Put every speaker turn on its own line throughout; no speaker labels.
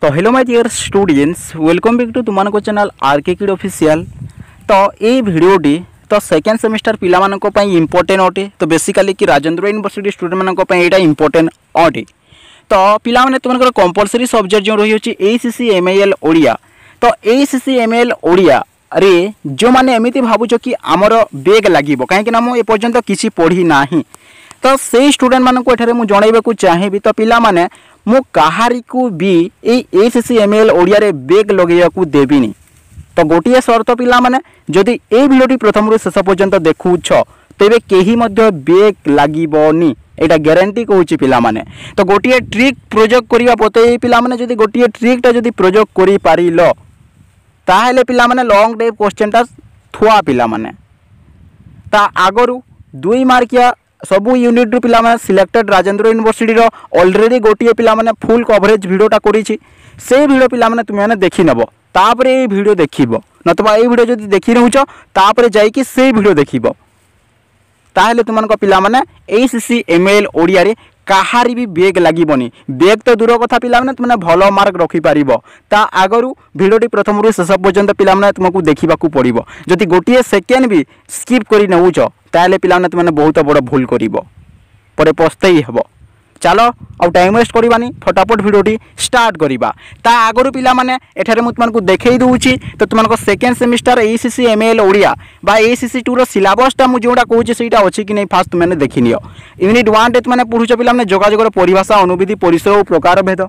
तो hello my dear students, welcome back to तुम channel RK kid official. तो ये भिडियोटी तो सेकेंड सेमिस्टर पिला मानक पई इंपोर्टेंट अटे। तो बेसिकली कि राजेंद्र यूनिवर्सिटी स्टूडेंट मानक पई एटा इंपोर्टेंट अटे। तो पिला माने तुमनकर कंपलसरी सब्जेक्ट जो रही होची एसीसी एमएल ओडिया। तो एसीसी एमएल ओडिया रे जो माने एमिति भाबुछ कि आमर बेग लागिबो काहे ना मु ए पर्यंत किछि पढ़ी नाही। तो से स्टूडेंट मानक एठारे मु जणाइबाकू चाहेबी। तो पिला माने मु काहारी को भी एसीसी एमएल ओडिया रे बेग लगेयाकू देबिनी। तो गोटे शर्त पिला माने जदि ए भिडियोटी प्रथम शेष पर्यंत देखुछ तेबे केही मध्य बेग लागिबोनी, एटा ग्यारंटी कहूची पिला माने। तो गोटे ट्रिक प्रयोग करिवा पते पिला माने जदि गोटे ट्रिकटा जदि प्रयोग करि पारिलो ताहेले पिला माने लॉन्ग टाइप क्वेश्चनटा थुआ पिला माने ता आगरु 2 मार्किया सबू यूनिट रु पिला माने सिलेक्टेड राजेंद्र यूनिवर्सिटी रो ऑलरेडी गोटे पिला माने फुल कवरेज वीडियोटा करिछि। से वीडियो पिला माने तुम माने देखि नबो, तापरे ए वीडियो देखिबो, नतबा ए वीडियो जदि देखि रहउछ तापरे जाई कि से वीडियो देखिबो ताहेले तुमनको पिला माने एसीसी एमएल ओडिया रे काहारी भी बेग लागिबोनी। बेग तो दूर कथा पिला माने तुमने भलो मार्क रखि पारिबो। ता आगरु वीडियोटी प्रथम रु शेष पर्यंत पिला माने तुमको देखिबाकू पड़िबो। जदि गोटे सेकेंड भी स्किप करि नउछ ताहेले पिला माने तुमने बहुत बड़ भूल करिबो, परे पछतई हेबो। चलो आउ टाइम वेस्ट करबानी, फटाफट भिडियोटी स्टार्ट करिबा। ता आगरु पिला माने एठारे मु तुमको देखै दउची। तो तुमको second semester ACC ML Odia बा एसीसी 2 रो सिलेबसटा मु जोडा कहूची सेटा अछि कि नै फास्ट तुमने देखि नियो। यूनिट 1 रे तुमने पढुछ पिला माने जोगाजोगर परिभाषा अनुविधि परिसर और प्रकार भेद।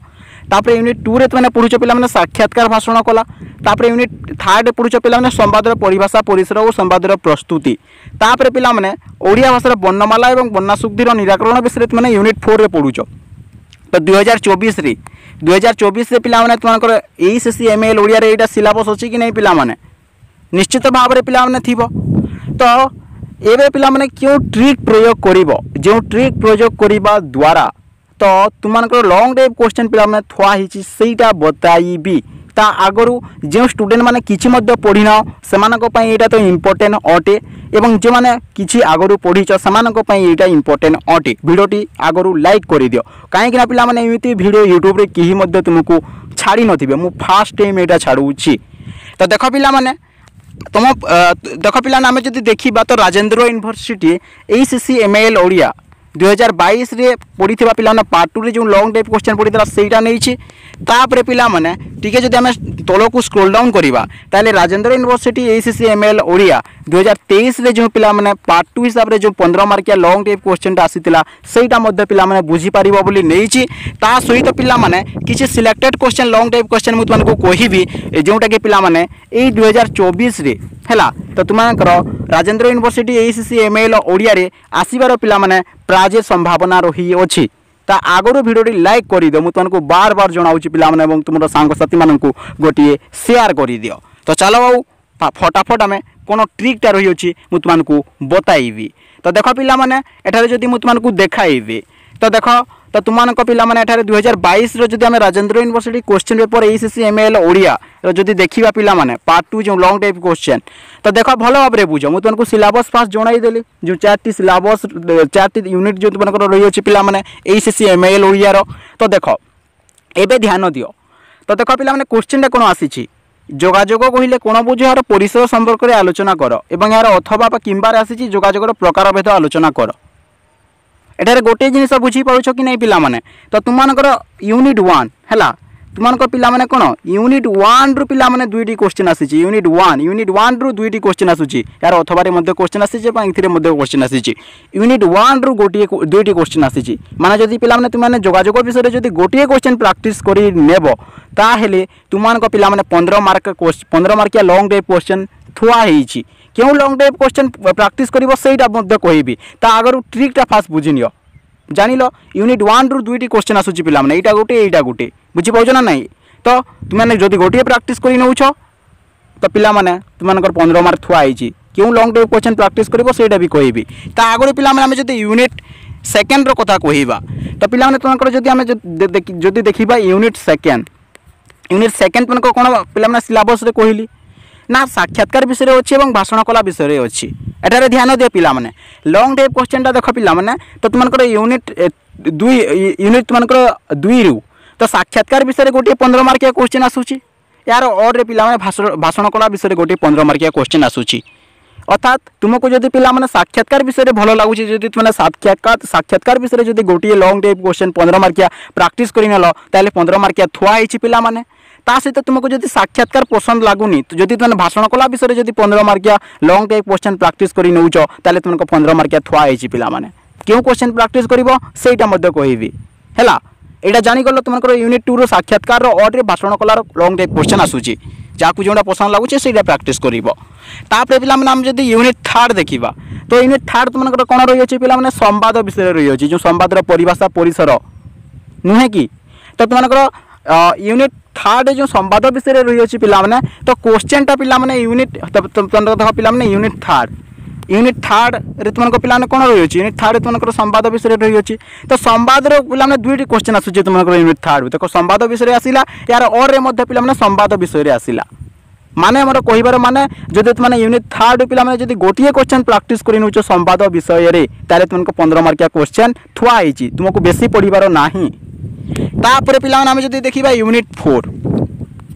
तापरे यूनिट 2 रे तुमने पढुछ पिला माने साक्षात्कार भाषण कला। तापरे यूनिट 3 रे पढुछ पिला माने संवादर परिभाषा परिसर और संवादर प्रस्तुति। तापरे पिला माने ओडिया भाषार वर्णमाला एवं वर्णाशुद्धिर निराकरण विषय तुमने यूनिट 4 रे पढुछ। तो 2024 रे पिला माने तुमनकर एसीसी एमएल ओडिया रे एटा सिलेबस अछि कि नै पिला माने निश्चित भाव रे पिला माने थिबो। तो एबे पिला माने क्यों ट्रिक प्रयोग करिवो, जो ट्रिक प्रयोग करिबा द्वारा तो तुमनकर लॉन्ग टाइप क्वेश्चन पिला माने थुआ हिची सेटा बताइबी। ता आगरु जो स्टूडेंट माने किछि मध्य पढिना सेमानक पई एटा तो इंपोर्टेंट अटे एवं जे माने किछि आगरु पढिछ सेमानक पई एटा इंपोर्टेंट अटे। वीडियोटी आगरु लाइक करि दियो काहे कि ना पिला माने एमिति वीडियो यूट्यूब रे केही मध्य तुमको छाडी नथिबे। मु फर्स्ट टाइम एटा छाडुछि। तो देखो पिला माने तुम देखो पिला नामे जदि देखिबा तो Rajendra university ACC ML Odia 2022 रे पढ़िथिबा पिला माने पार्ट 2 रे जो लॉन्ग टाइप क्वेश्चन पढ़ितला सेटा नैछि। तापरे पिला माने ठीक है जदि हम तलको स्क्रॉल डाउन करिबा ताले Rajendra university ACC ML Odia 2023 रे जो पिला माने पार्ट 2 हिसाब रे जो 15 मार्किया लॉन्ग टाइप क्वेश्चन टा आसीतिला सेटा मध्ये पिला माने बुझी पारिबो बोली नैछि। ता सहित पिला माने किछि selected question long type question मु तुमको कहिबी जोटा के पिला माने ए 2024 रे हैला। तो तुमनकर Rajendra university ACC ML Odia रे आसीबार पिला माने प्राजे संभावना रही अछि। ता आगरो भिडियोटी लाइक करि दियो, मु तुमको बार बार जणाउछि पिला माने एवं तुमरो सांग साथी माननकु गोटिए शेयर करि दियो। तो चलो बाबू फटाफट आमे कोन ट्रिकटा रही अछि मु तुमको बताइबी। तो देखो पिला माने एठारे जदि मु तुमको देखाइबी तो देखो तो तुमको पिला माने एठारे 2022 रो जदि हम Rajendra university question paper ACC ML Odia रो जदि देखिबा पिला माने पार्ट 2 जो लॉन्ग टाइप क्वेश्चन तो देखो भलो भाबरे बुझो। मु तुमको सिलेबस फास्ट जणाई देली जो 4टी सिलेबस 4टी यूनिट जो तुमको रही अछि पिला माने एसीसी एमएल ओडिया रो। तो देखो एबे ध्यान दियो। तो देखो पिला माने क्वेश्चन कोन आसीछि जोगाजोग कहिले कोन बुझो यार परिसर संपर्क रे आलोचना करो एवं यार अथवा किंबार आसीछि जोगाजोगर प्रकार भेद आलोचना करो। एठारे गोटे जिनिस बुझी पाउछ कि नै पिला माने। तो तुमनकर यूनिट 1 हैला तुमनकर पिला माने कोन यूनिट 1 रु पिला माने 2टी क्वेश्चन आसीछि। यूनिट 1 रु 2टी क्वेश्चन आसुछि यार अथवा रे मध्ये क्वेश्चन आसीछि एवं इथिरे मध्ये क्वेश्चन आसीछि। यूनिट 1 रु गोटिए 2टी क्वेश्चन आसीछि माने जदि पिला माने तुम माने जोगाजोग विषय रे जदि गोटिए क्वेश्चन प्रैक्टिस करि नेबो ताहेले तुमनकर पिला माने 15 मार्किया लॉन्ग टाइप क्वेश्चन थुआ हिछि। क्यों लॉन्ग टाइप क्वेश्चन प्रैक्टिस करिवो सेटा मध्ये कहिबी। ता आगरु ट्रिकटा फास्ट बुझि नियो जानिलो। यूनिट 1 रु 2टी क्वेश्चन आसुछि पिला माने एटा गोटे बुझि पाउछ ना नै। तो तुम माने जदि गोटिए प्रैक्टिस करि नउछ तो पिला माने तुमनकर 15 मार्क थुआ हिछि। क्यों लॉन्ग टाइप क्वेश्चन प्रैक्टिस करिवो सेटा भी कहिबी। ता आगरु पिला माने हम जदि यूनिट सेकंड रो कथा कहिबा तो पिला माने तुमनकर जदि हम जदि देखिबा यूनिट सेकंड तुमनकर कोन पिला माने सिलेबस रे कहिली ना साक्षात्कार विषय अच्छी और भाषण कला विषय अच्छी। एटारे ध्यान दियो पिला माने लॉन्ग टाइप क्वेश्चन टा देख पिला माने। तो तुमनकर यूनिट 2 तुमनकर 2 रु तो साक्षात्कार विषय में गोटे 15 मार्किया क्वेश्चन आसूची यार और रे पिला माने भाषण कला विषय में गोटे 15 मार्किया क्वेश्चन आसूची अर्थात तुमको जदि पिला माने साक्षात्कार विषय में भल लगुच जदि तुमने साक्षात्कार विषय में जदि गोटे लॉन्ग टाइप क्वेश्चन 15 मार्किया प्रैक्टिस करि नलो ताले 15 मार्किया थुआ होइछि पिला माने ता सहित तुमको जदि साक्षात्कार पसंद लगुनी तो जदि तुमने भाषण कला विषय में जदि 15 मार्किया लॉन्ग टाइप क्वेश्चन प्रैक्टिस करि नउछ ताले तुमको 15 मार्किया थुआ होइछि पिला माने क्यों क्वेश्चन प्रैक्टिस करिवो सेटा मध्य कहबी हैला एटा जानि गलो तुमको यूनिट 2 रो साक्षात्कार रो और रे भाषण कला रो लॉन्ग टाइप क्वेश्चन आसुची जाकु जोडा पसंद लगुचे सेटा प्रैक्टिस करिवो तापर पिला माने हम जदि यूनिट 3 देखिबा तो यूनिट 3 तुमको कोन रहि अछि पिला माने संवाद विषय रहि अछि जो संवाद रो परिभाषा परिसर नुहे कि तो तुमको यूनिट 3 जो संवाद विषय रही अछि पिला माने तो क्वेश्चन टा पिला माने यूनिट पिला माने यूनिट 3 रे तुमको पिला माने कोन रही अछि यूनिट 3 रे तुमको संवाद विषय रही अछि तो संवाद रो पिला माने दुईटी क्वेश्चन आसुछि तुमको यूनिट 3 देखो संवाद विषय आसिला यार और रे मध्य पिला माने संवाद विषय रे आसिला माने हमर कहिबार माने जदि तुमने यूनिट 3 पिला माने जदि गोटिए क्वेश्चन प्रैक्टिस करि नउछ संवाद विषय रे ताले तुमको 15 मार्किया क्वेश्चन थुआ आइछि तुमको बेसी पढिबार नाही तापर पिला माने हम जदि देखिबा यूनिट 4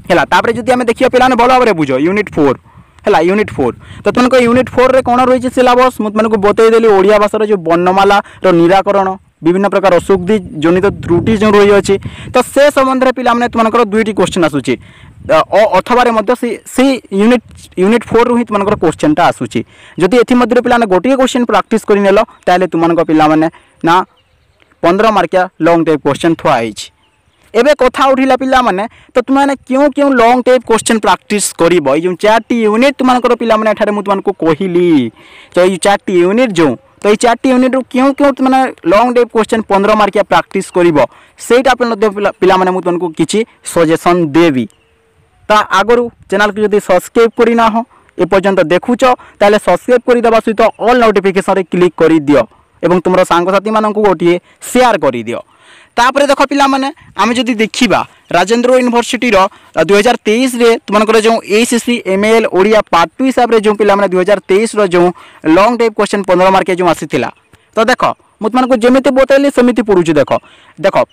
हैला तापर जदि हम देखियो पिला माने भलो भाबरे बुझो यूनिट 4 हैला यूनिट 4 तो तुमको यूनिट 4 रे कोन रहिछि सिलेबस मु तुमको बतै देली ओडिया भाषा रो जो वर्णमाला रो निराकरण विभिन्न प्रकार अशुद्धि जनित त्रुटि जो रही अछि तो से संबंध रे पिला माने तुमको दुईटी क्वेश्चन आसुछि अथवा रे मध्य से यूनिट 4 रु ही तुमको क्वेश्चन टा आसुछि जदि एथि मध्य पिला माने गोटिए क्वेश्चन प्रैक्टिस करि नेलो ताले तुमको पिला माने ना 15 मार्किया लॉन्ग टाइप क्वेश्चन थुआ आइछि एबे कथा उठिला पिला माने तो तुमने क्यों क्यों लॉन्ग टाइप क्वेश्चन प्रैक्टिस करिवो जो 4टी यूनिट तुमको पिला माने एठारे मु तुमको कहिली तो ये 4टी यूनिट जो तो ये 4टी यूनिट क्यों क्यों तुमने लॉन्ग टाइप क्वेश्चन 15 मार्किया प्रैक्टिस करिवो सेटा पिला माने मु तुमको किछि सजेशन देबी ता आगरु चैनल को जदि सब्सक्राइब करि ना हो ए पर्यंत देखुछ ताले सब्सक्राइब करि दबा सहित ऑल नोटिफिकेशन रे क्लिक करि दियो एवं तुमरो सांग साथी माननकु गोटिए शेयर करि दियो तापरे देखो पिला माने आमे जदि देखिबा राजेंद्र यूनिवर्सिटी रो 2023 रे तुमनकर जो एसीसी एमएल ओडिया पार्ट 2 हिसाब रे जो पिला माने 2023 रो जो लॉन्ग टाइप क्वेश्चन 15 मार्क जो आसीथिला तो देखो मु तुमनको जेमिति बतैली सेमिति पढुची देखो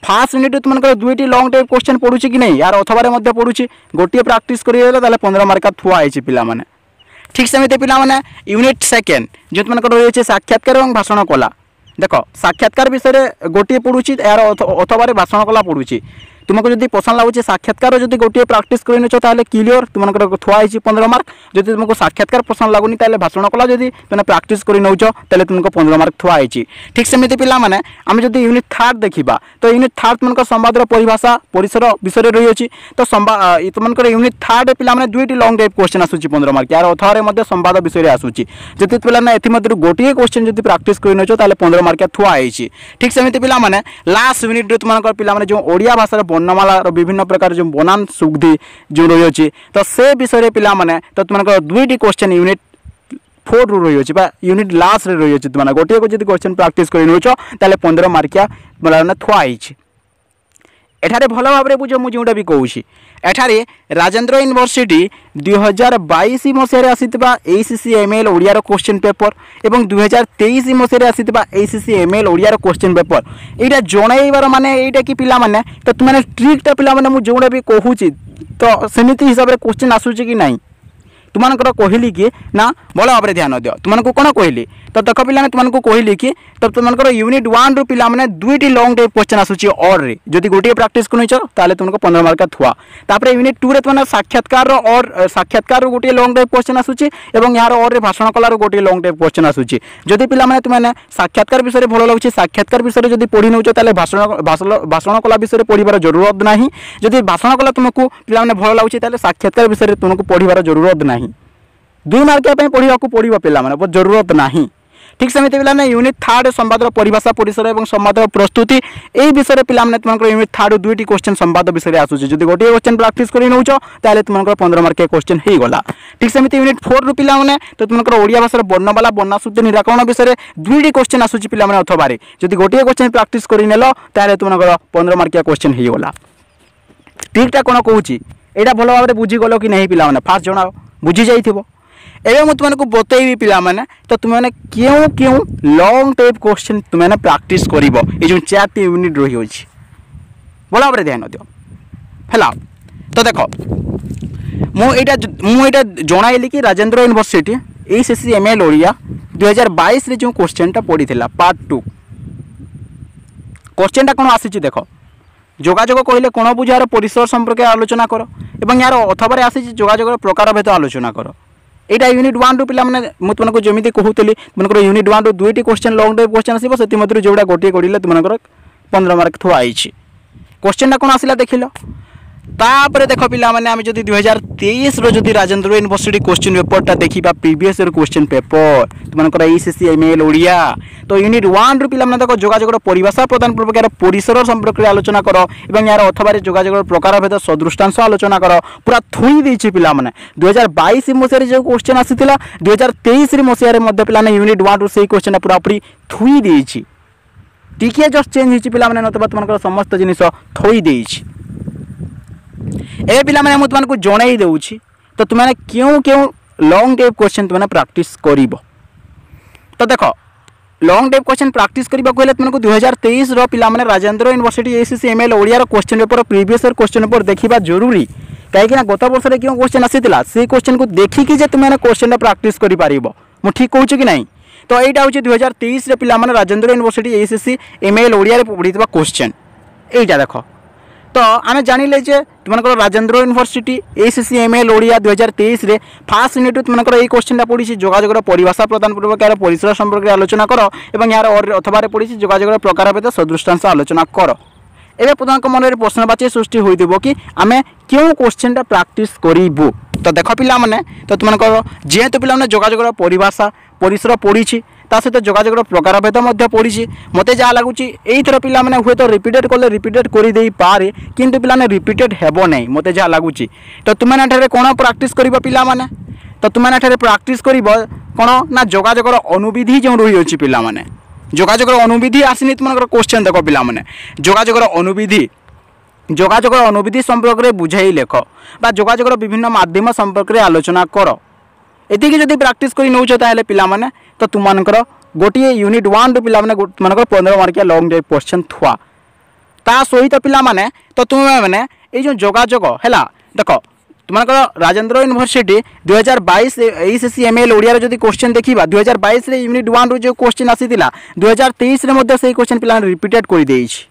फर्स्ट यूनिट तुमनको दुईटी लॉन्ग टाइप क्वेश्चन पढुची कि नहीं यार अथवा रे मध्ये पढुची गोटिए प्रैक्टिस करि देले ताले 15 मार्क थुआ आइची पिला माने ठीक सेमिति पिला माने यूनिट सेकंड जो तुमनको रही छै साक्षात्कार एवं भाषण कला देखो साक्षात्कार विषय गोटे पढ़ुची यार अथवा भाषण कला पढ़ुची तुमको जब पसंद लगुच साक्षात्कार जब गोटे प्रैक्टिस कर क्लियर तुमको थुआ 15 मार्क जब तुमको साक्षात्कार पसंद लगुनि भाषण कला जब तुम प्रैक्टिस कर नौ तुमको 15 मार्क थुआ ठीक सेमती पिला माने आम जब यूनिट 3 देखा तो यूनिट 3 तुमको संवाद परिभाषा परिसर विषय रही अच्छी तो तुमको यूनिट 3 पिला माने दुईटी लॉन्ग टाइप क्वेश्चन आसूची 15 मार्क यार अथवा संवाद विषय आसूची जब पिला एमध्य गोटे क्वेश्चन जब प्रैक्टिस कर नौ 15 मार्क थुआ ठीक सेमती पिला माने लास्ट यूनिट तुमको पिला माने जो ओडिया भाषा वर्णमाला विभिन्न प्रकार जो बनान सुग्धि जो रही अच्छी तो से विषय पिला माने तो तुमको दुईटी क्वेश्चन यूनिट 4 रु रही अच्छी यूनिट लास्ट रे रही अच्छी तुम गोटे को जब क्वेश्चन प्रैक्टिस कर नौ 15 मार्किया मतलब थुआ एठारे भल भाव में बुझ मुझे भी कहूँ एठारे राजेंद्र यूनिवर्सिटी 2022 मसीह आसीथिबा ACC ML Odia question paper एवं 2023 मसीह आसीथिबा ACC ML Odia question paper एटा जणाइबार माने एटा कि पिला माने तो तुम ट्रिकटा पिला माने मु जोडा भी कहूँ तो सेमिति हिसाब रे क्वेश्चन आसूची कि नहीं तुमको कहली कि ना भल भाव में ध्यान दियो तुमको कौन कहली तो देख पिला तुमको कहली कि तो तुमको यूनिट 1 रु पिला माने दुईटी लॉन्ग टाइप क्वेश्चन आसूची और रे जदि गोटे प्रैक्टिस करछ ताले तुमको 15 मार्क थुआ तापर यूनिट 2 रे तुमने साक्षात्कार और साक्षात्कार गोटे लॉन्ग टाइप क्वेश्चन आसूची एवं यार और रे भाषण कलार गोटे लॉन्ग टाइप क्वेश्चन आसूची जदि पिला माने तुमने साक्षात्कार विषय भल लगुची साक्षात्कार विषय जदि पढ़ी नौ ताले भाषण कला विषय पढ़िबार जरूरत नाही जदि भाषण कला तुमको पिला माने भल लगुची ताले साक्षात्कार विषय तुमको पढ़िबार जरूरत नाही 2 मार्किया पढ़ा पड़ो पिला माने जरूरत नाही ठीक सेमती पिला यूनिट 3 संवाद परिभाषा परिसर और संवाद प्रस्तुति यही विषय पिला तुमको यूनिट 3 दुईटी क्वेश्चन संवाद विषय आसूची जब गोटे क्वेश्चन प्रैक्टिस कर नौ तुमको 15 मार्किया क्वेश्चन हो गला ठीक सेमती यूनिट 4 रु पिला माने तो तुमको ओडिया भाषा वर्णमाला वर्णाशुद्धि निराकरण विषय दुईटी क्वेश्चन आसूची पिला माने अथवा जब गोटे क्वेश्चन प्रैक्टिस कर नेल तुमको 15 मार्किया क्वेश्चन हो गला ट्रिकटा कौन कहूँ यहाँ भल भाव में बुझीगल कि नहीं पिला फास्ट जनाओ बुझी जाइथिबो एवं मुझे तुमको बतैबी पिला माने तो तुमने क्यों क्यों लॉन्ग टाइप क्वेश्चन तुमने प्रैक्टिस करिवो ए जो 4टी यूनिट रही अछि ଭଲ ଭାବରେ ଧ୍ୟାନ ଦିଅ ହେଲା। ତ ଦେଖ मुझे जन कि राजेंद्र यूनिवर्सिटी ACCML ओडिया 2022 रे जो क्वेश्चन पड़ी थी पार्ट 2 क्वेश्चन कौन आसी देख जोगाजोग कहले कोण बुझार परिसर संपर्क आलोचना कर एवं यार अथवा आसी जोगाजोग प्रकार भेद आलोचना कर। यहाँ यूनिट 1 रु पिला तुमको जमी कहूली तुमको यूनिट 1 रु 2टी क्वेश्चन लॉन्ग टाइप क्वेश्चन आसो से जोड़ा गोटे गोटे तुमको 15 मार्क थुआई क्वेश्चन कौन आसला देख लो। तापर देख पिला माने आम जदि 2023 रो जदि राजेंद्र यूनिवर्सिटी क्वेश्चन पेपर देखा प्रीवियस ईयर क्वेश्चन पेपर तुमको ACCML ओडिया तो यूनिट 1 रु पिला माने देख जोगाजोग परिभाषा प्रदान पूर्वक यार परिसर संपर्क में आलोचना कर एवं यार अथवा जोगाजोग प्रकार भेद सदृष्टांश आलोचना कर पूरा थुई देछि पिला माने 2022 मसीह जो क्वेश्चन आसीथिला 2023 मसीह पिला यूनिट 1 रु से क्वेश्चन पूरा पूरी थुई देछि टिके जस्ट चेंज होछि पिला माने नतबा तुमको समस्त जिनिस थुई देछि। ए पिला मैंने तुमको जन दूँ तो तुमने क्यों क्यों लॉन्ग टाइप क्वेश्चन तुमने प्रैक्टिस करिबो। तो देख लॉन्ग टाइप क्वेश्चन प्रैक्टिस करबा कहले तुमको 2023 रो पिला माने राजेंद्र यूनिवर्सिटी ACCML ओडिया रो question paper previous year question paper देखिबा जरूरी कहीं गत वर्ष में क्यों क्वेश्चन आसीथिला से क्वेश्चन को देखिकी जे तुमने क्वेश्चन प्रैक्टिस करि पारिबो मु ठीक कहूँ कि नहीं। तो यहाँ हूँ 2023 रे पिला माने राजेंद्र यूनिवर्सिटी ACCML ओडिया रे पढ़ीथिबा क्वेश्चन एटा देख। तो आम जानिले जे तुमको राजेंद्र यूनिवर्सिटी ACCML ओडिया 2023 रे फास्ट यूनिट तुमको ये क्वेश्चन पड़ी जोगाजोग परिभाषा प्रदान पूर्वक यार परिसर संपर्क में आलोचना कर एवं यार अथवा पड़ी जोगाजोग प्रकार भेद सदृष्टांश आलोचना कर। एवं तुमको मन में प्रश्नवाची सृष्टि होइदिबो कि आम क्यों क्वेश्चन प्रैक्टिस करिबु। तो देख पिला माने तो तुमको जेहेतु पिला माने जोगाजोग परिभाषा परिसर पड़ी ता सहित जोगाजोग प्रकार भेद पड़ी मत जहाँ लगुच यही पिला माने हुए तो रिपीटेड कले रिपीटेड कर पारे किंतु पिला रिपीटेड हेबो नहीं मत जहाँ लगुच। तो तुमने कौन प्रैक्टिस कर पिला माने तो तुमने प्रैक्टिस कर कौन ना जोगाजोग अनुविधि जो रही अच्छी पिला माने जोगाजोग अनुविधि आसनी तुम क्वेश्चन देख पिला माने जोगाजोग अनुविधि संपर्क में बुझाई लेख बा जोगाजोग विभिन्न माध्यम संपर्क में आलोचना कर एतिकी जदि प्रैक्टिस कर नौ ताले पिला माने तो तुमनकर गोटे यूनिट 1 पिला माने तुमनकर 15 मार्किया लॉन्ग टाइप क्वेश्चन थुआ ता सहित पिला माने तो तुम माने ये जो जोगाजोग हैला देख तुमनकर राजेंद्र यूनिवर्सिटी 2022 ACCML ओडिया जदि क्वेश्चन देखिबा 2022 रे यूनिट 1 रो जो क्वेश्चन आसीतिला 2023 रे मध्ये से क्वेश्चन पिला रिपीटेड कर देइछि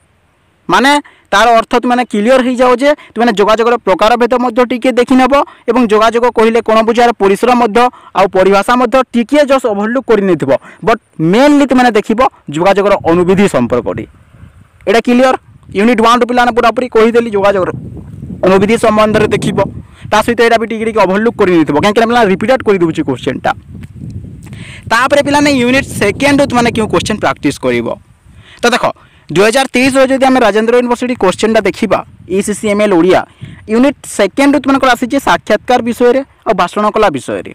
माने तार अर्थ तुमने क्लियर हो जाओ जे तुमने जोगाजोग प्रकार भेद टिके देखि नेब एवं जोगाजोग कहले कोन बुझार परिसर आ परिभाषा टिके जस्ट ओवरलुक कर नहीं बट मेनली तुमने देखिबो जोगाजोग अनुविधि संपर्कटी एटा क्लियर यूनिट 1 पिला पूरा पूरी कहीदेली जोगाजोग अनुविधि संबंध में देखिबो ता सहित एटा भी टिके ओवरलुक कर नहीं कहीं रिपीटेड कर दूची क्वेश्चन टा तापर पिला यूनिट 2 तुमने क्यों क्वेश्चन प्रैक्टिस करिवो। तो देख 2023 जब आम राजेंद्र यूनिवर्सिटी क्वेश्चन देखा ACCML ओडिया यूनिट 2 तुमको आसी साक्षात्कार विषय रे और भाषण कला विषय रे।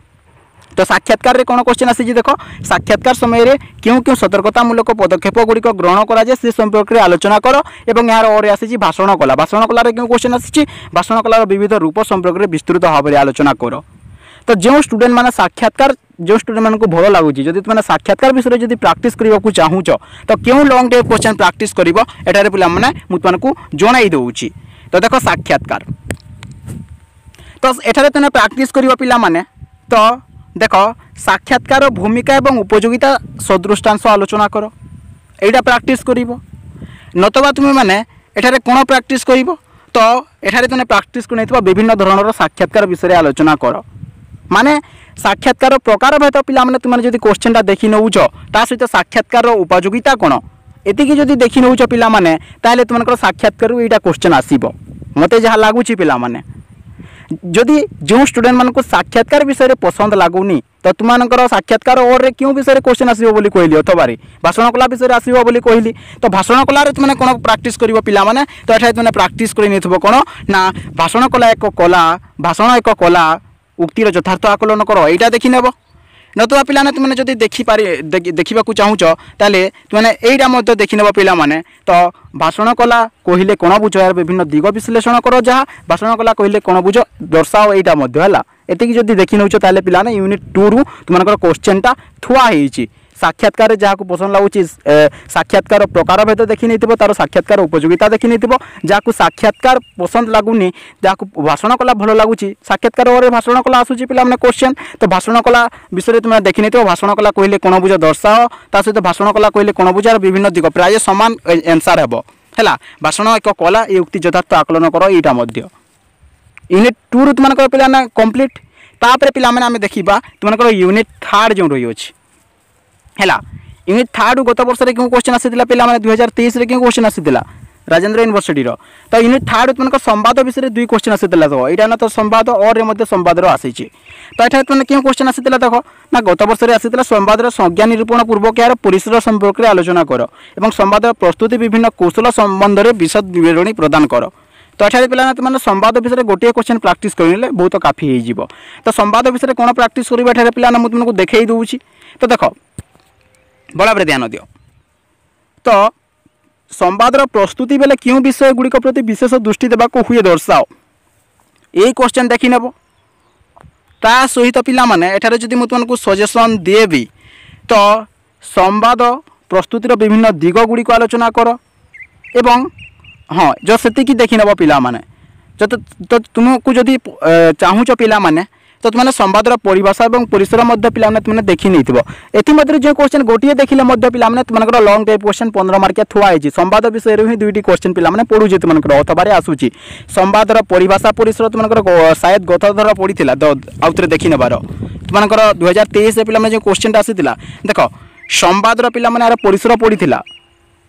तो साक्षात्कार रे कौन क्वेश्चन आसी देख साक्षात्कार समय क्यों क्यों सतर्कतामूलक पदक्षेप गुड़िक ग्रहण कराए से संपर्क में आलोचना कर एवं यार और आसी भाषण कला क्यों क्वेश्चन आसी भाषण कलार विविध रूप संपर्क में विस्तृत भाव में आलोचना कर। तो जो स्टूडेंट मैंने साक्षात्कार जो स्टूडेंट मान को भल लगुच जब तुम साक्षात्कार विषय जब प्रैक्टिस करने को चाहूँ तो क्यों लॉन्ग टाइप क्वेश्चन प्रैक्टिस कर पिला माने तुमको जन दूची। तो देख साक्षात्कार तो एठारे तुम प्रैक्टिस कर पिला माने तो देख साक्षात्कार भूमिका एवं उपयोगिता सदृष्टांश आलोचना कर एटा प्रैक्टिस कर नतबा तुम मैंने एठारे कौन प्रैक्टिस कर तो एठारे तुम प्रैक्टिस कर विभिन्न धरणर साक्षात्कार विषय आलोचना कर माने साक्षात्कार प्रकार भेद पिला माने तुमने जदि क्वेश्चन देखि नौच ता सहित साक्षात्कार उपयोगिता कौन एतिकी जदि देखि नौच पिला माने ताले तुमनकर साक्षात्कार एटा क्वेश्चन आसीबो मते जहाँ लगुच पिला माने जदि जो स्टूडेंट मान को साक्षात्कार विषय पसंद लगुनी तो तुमनकर साक्षात्कार और क्यों विषय क्वेश्चन आसीबो बोली कहली अथवा भाषण कला विषय आसीबो बोली कहली। तो भाषण कला तुमने कौन प्रैक्टिस करिवो पिला माने तो एठा तुमने प्रैक्टिस करि नेथबो कौन ना भाषण कला एक कला भाषण एक कला उक्तिर यथार्थ आकलन कर यहाँ देखि नेब नतुआ पिलाने तुमने जदि देखा चाहूच ताले तुमने यहाँ देखि नेब पिला माने तो भाषण कला कहले कौन बुझ यार विभिन्न दिग विश्लेषण कर जहाँ भाषण कला कहले कौन बुझ दर्शाओ यहाँ एतिकी जदि देखि नौच ताले पिलाने यूनिट 2 रु तुमनकर क्वेश्चन टा थुआ होईची साक्षात्कार जहाँ पसंद लगुच साक्षात्कार प्रकार भेद देखी नहीं तार साक्षात्कार उपयोगिता देखी नहीं जहाँ साक्षात्कार पसंद लगुनि जहाँ भाषण कला भल लगुच साक्षात्कार भाषण कला आसूँ पे क्वेश्चन तो भाषण कला विषय तुम देखी नहीं भाषण कला कहले कोण बुझ दर्शाओ ता सहित भाषण कला कहले कोण बुझार विभिन्न दिग प्राय सामान एनसार हेब है भाषण एक कला ये उक्ति यथार्थ आकलन कर यहाँ यूनिट 2 रु तुम पे कंप्लीट तापर पे आम देखा तुम यूनिट 3 जो रही है यूनिट 3 गत वर्ष में क्यों क्वेश्चन आसी पे 2023 क्यों क्वेश्चन आसी राजेंद्र यूनिवर्सिटी तो यूनिट 3 तुम संवाद विषय 2 क्वेश्चन आसी तो यहाँ ना तो संवाद और संवाद आसी तो ये तुम क्यों क्वेश्चन आसी देख ना गत वर्ष में आसी संवाद संज्ञा निरूपण पूर्वक यार परिसर संपर्क में आलोचना कर और संवाद प्रस्तुति विभिन्न कौशल संबंध में विशद विवरणी प्रदान कर तो ये पे तुम संवाद विषय गोटे क्वेश्चन प्रैक्टिस करें बहुत काफी हो तो संवाद विषय कौन प्रैक्टिस करा पे तुमको देखई दूसरी तो देख बड़ा भाव ध्यान दियो तो संवादर प्रस्तुति बेले क्यों विषय गुड़िक प्रति विशेष दृष्टि देवाक हुए दर्शाओ यही क्वेश्चन देखी नेब ता सहित पिला माने एठारे जदि मु तुमको सजेशन देबी तो संवाद प्रस्तुतिर विभिन्न दिग गुड़िक आलोचना कर एवं हाँ जो सेतिकी देखी नेब पिला माने तो तुमको जदि चाहूच पिला माने तो तुमने संवादर परिभाषा और परिसर पे तुमने देखी नहीं थो एथि जो क्वेश्चन गोटे देखिले पे तुम लंग टाइप क्वेश्चन 15 मार्किया थुआई संवाद विषय ही 2टी क्वेश्चन पे पढ़ुचे तुम अथवा आसूँ संवादर परिभाषा परिसर तुम शायद गत थर पड़ी आउ थे देखी नेबार तुम 2023 पे जो क्वेश्चन आसी देख संवादर पे परिसर पड़ी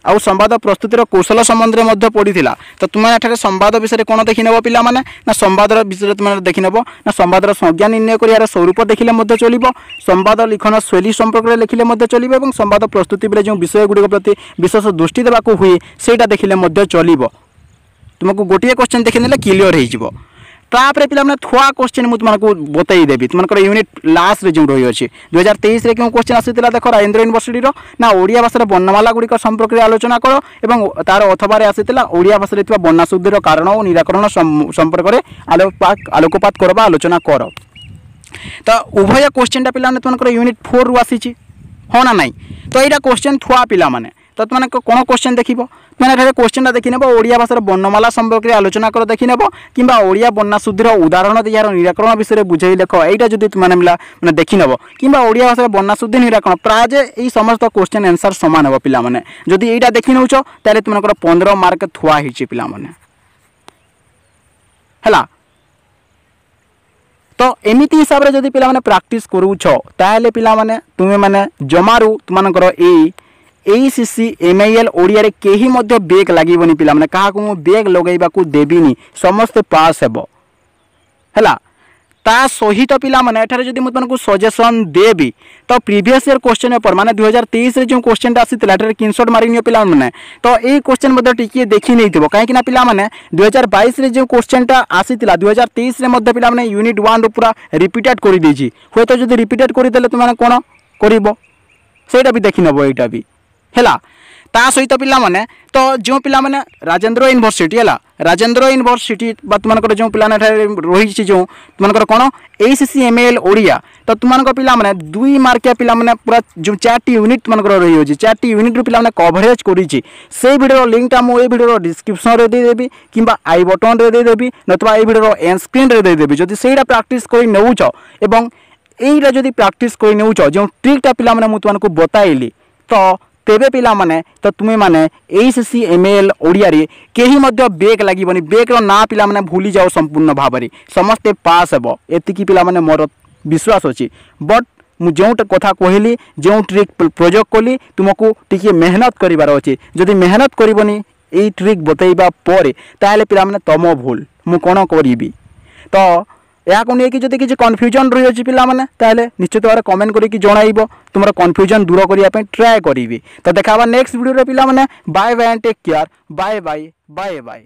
आउ संवाद प्रस्तुतिर कौशल संबंध में पड़ी तो तुम एठारे संवाद विषय कौन देखी नेब पिला माने ना संवाद विषय तुम देखी नेब ना संवादर संज्ञा निर्णय कर स्वरूप देखिले चलो संवाद लिखन शैली संपर्क में लिखिले चलो संवाद प्रस्तुति बेले जो विषय गुड़िक प्रति विशेष दृष्टि देवाक हुए सेटा देखिले चलो तुमको गोटे क्वेश्चन देखने क्लियर हो तापर पे थोड़ा क्वेश्चन मुझे तुमको बतई देवी तुम यूनिट लास्ट जो रही है 2023 क्यों क्वेश्चन आसी देख राजेंद्र यूनिवर्सिटी ना ओडिया भाषा वर्णमाला गुड़िक संपर्क में आलोचना कर और तार अथवा आसी ओडिया भाषा वर्णा शुद्धिर कारण और निराकरण संपर्क में आलोकपात कर आलोचना कर तो उभय क्वेश्चन पे तुम यूनिट 4 रु आसी हाँ ना नाई तो यहाँ क्वेश्चन थुआ पिला माने तो तुम कौन क्वेश्चन देख मैंने क्वेश्चन देखी नेब ओडिया भाषार वर्णमाला संपर्क में आलोचना कर देखी नेब कि ओडिया वर्णा शुद्धिर उदाहरण यार निराकरण विषय बुझे देख यहाँ जब तुम मैंने देखी नेब कि ओडिया भाषार वर्णा शुद्धि निराकरण प्राय ये समस्त क्वेश्चन आंसर सामान हे पे जदि यहाँ देखी नौच ताले तुम 15 मार्क थुआई पे है तो एमती हिसाब से जदि पे प्रैक्टिस करूछ ताले पे तुम्हें मैंने जमारू तुमकर ACC MIL ओडिया रे केही मध्य बेग लागबनी पिला माने कहा को बेग लगैबा को देबिनी समस्त पास हेबो हैला ता सहित पिला माने एठारे जदि मु तनको सजेशन देबी तो प्रीवियस ईयर क्वेश्चन पेपर माने 2023 रे जो क्वेश्चन आसीतला एठारे स्क्रीनशॉट मारिनियो पिला माने तो ए क्वेश्चन मध्य टिके देखि नै थिबो काहे कि ना पिला माने 2022 रे जो क्वेश्चनटा आसीतला 2023 रे मध्य पिला माने यूनिट 1 रो पूरा रिपीटेड करि देछि होय तो जदि रिपीटेड करि देले तुम माने कोन करिवो सेटा भी देखि नबो एटा भी हैला ता सहित पिला माने तो जो पिला माने राजेंद्र यूनिवर्सिटी हैला राजेंद्र यूनिवर्सिटी बा तुमनकर जो पिला रही जो तुमनकर कोन ACC MIL ओडिया तो तुमनकर पिला माने 2 मार्किया पिला माने पूरा जो 4टी यूनिट तुमनकर रही होची 4टी यूनिट रो पिला माने कवरेज करिछि से वीडियो लिंक ता मो ए वीडियो डिस्क्रिप्शन रे दे देबी किबा आई बटन रे दे देबी नतबा ए वीडियो एंड स्क्रीन रे दे देबी जदि सेटा प्रैक्टिस करि नउछ एवं एइरा जदि प्रैक्टिस करि नउछ जो ट्रिकटा पिला माने मु तुमनको बताइली तो तेबे पिला माने तो तुम्हें माने ACC MIL ओडिया रे केही मध्य बेग लागबनी बेग रो ना पिला माने भूली जाओ संपूर्ण भाव में समस्ते पास हेबो एतिकी पिला माने मोर विश्वास अछि बट मु जो कथा कहली जो ट्रिक प्रयोग कली तुमको टिके मेहनत करिवार अछि जदि मेहनत करबनी ए ट्रिक बतैबा परे ताले पिला माने तमो भूल मु कोन करिबी तो या को लेकिन जब किसी कन्फ्यूजन रही है पे निश्चित भाव कमेंट करके जन तुम कन्फ्यूजन दूर करने ट्राए करी तो देखा नेक्स्ट वीडियो पे bye bye and take care bye bye bye bye.